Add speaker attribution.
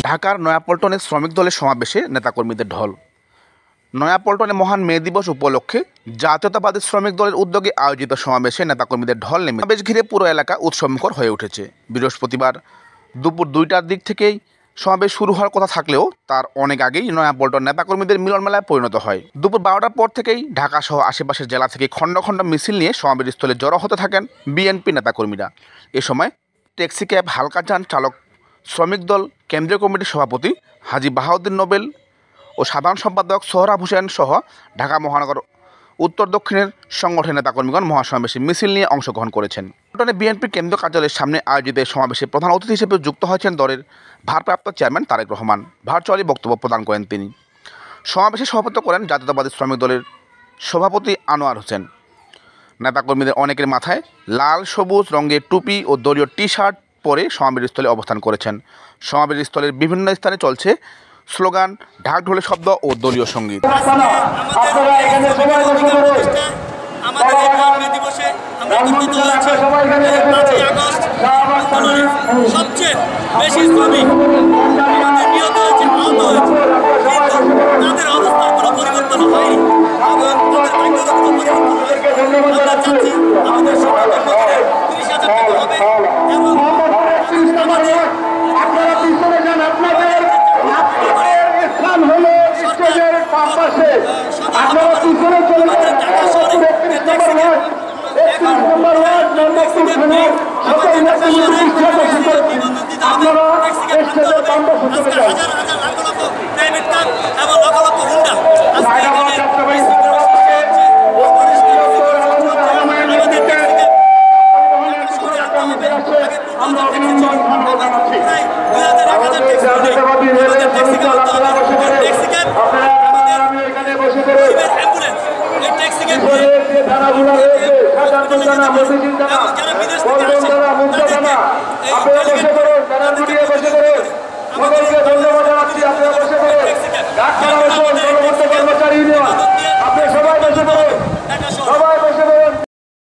Speaker 1: ঢাকার নয়াপল্টনে শ্রমিক দলের সমাবেশে নেতাকর্মীদের ঢল। নয়াপল্টনে মহান মে দিবস উপলক্ষে জাতীয়তাবাদী শ্রমিক দলের উদ্যোগে আয়োজিত সমাবেশে নেতাকর্মীদের ঢল নেমে সমাবেশ ঘিরে পুরো এলাকা উৎসবমুখর হয়ে উঠেছে। বৃহস্পতিবার দুপুর 2টার দিক থেকেই সমাবেশ শুরু হওয়ার কথা থাকলেও তার অনেক আগেই নয়াপল্টন নেতাকর্মীদের মিলনমেলায় পরিণত হয়। দুপুর 12টার পর থেকেই ঢাকা সহ আশেপাশের জেলা থেকে খণ্ড খণ্ড মিছিল নিয়ে সমাবেশস্থলে জড়ো হতে থাকেন বিএনপি নেতাকর্মীরা। এ সময় ট্যাক্সি ক্যাব হালকা যান চালক শ্রমিক দল কেন্দ্রীয় কমিটির সভাপতি হাজী বাহাউদ্দিন নোবেল ও সাধারণ সম্পাদক সোহরাব হোসেন সহ ঢাকা মহানগর উত্তর দক্ষিণের সংগঠনের নেতাকর্মীগণ মহাসমাবেশে মিছিল নিয়ে অংশগ্রহণ করেছেন। পল্টনে বিএনপির কেন্দ্রীয় কার্যালয়ের সামনে আয়োজিত সমাবেশে প্রধান অতিথি হিসেবে যুক্ত হয়েছেন দলের ভারপ্রাপ্ত চেয়ারম্যান তারেক রহমান। ভার্চুয়ালি বক্তব্য প্রদান করেন তিনি। সমাবেশে সভাপতিত্ব করেন জাতীয়তাবাদী শ্রমিক দলের সভাপতি আনোয়ার হোসেন। নেতাকর্মীদের অনেকের মাথায় লাল সবুজ রঙের টুপি ও দলীয় টি শার্ট পরে সমাবেশস্থলে অবস্থান করেছেন। সমাবেশস্থলের বিভিন্ন স্থানে চলছে স্লোগান, ঢাক ঢোলের শব্দ ও দলীয় সঙ্গীত।
Speaker 2: সবচেয়ে বেশি শ্রমিক নিহত হয়েছে, আহত হয়েছে, তাদের অবস্থার কোনো পরিবর্তন হয়নি এবং তাদের ভাগ্যের কোনো পরিবর্তন হয়নি। আমরা চাচ্ছি আমাদের সরকারের মধ্যে 30,000 টাকা হবে এবং
Speaker 3: আপনারা পিছনে যান, আপনাদের স্থান হলো স্টেজের পাশে, আপনারা পিছনে চলে যান।
Speaker 2: ঢাকা শহরে
Speaker 3: নম্বর ওয়ার্ড নম্বর 2 সকল নেতাকর্মীদের ইচ্ছা করছি আপনারা স্টেজের পাশে চলে যান।
Speaker 2: হাজার হাজার লাখ লক্ষ প্রাইভেট কার এবং লক্ষ লক্ষ হুন্ডা
Speaker 3: ধন্যবাদ জানাচ্ছি। আপনারা বসে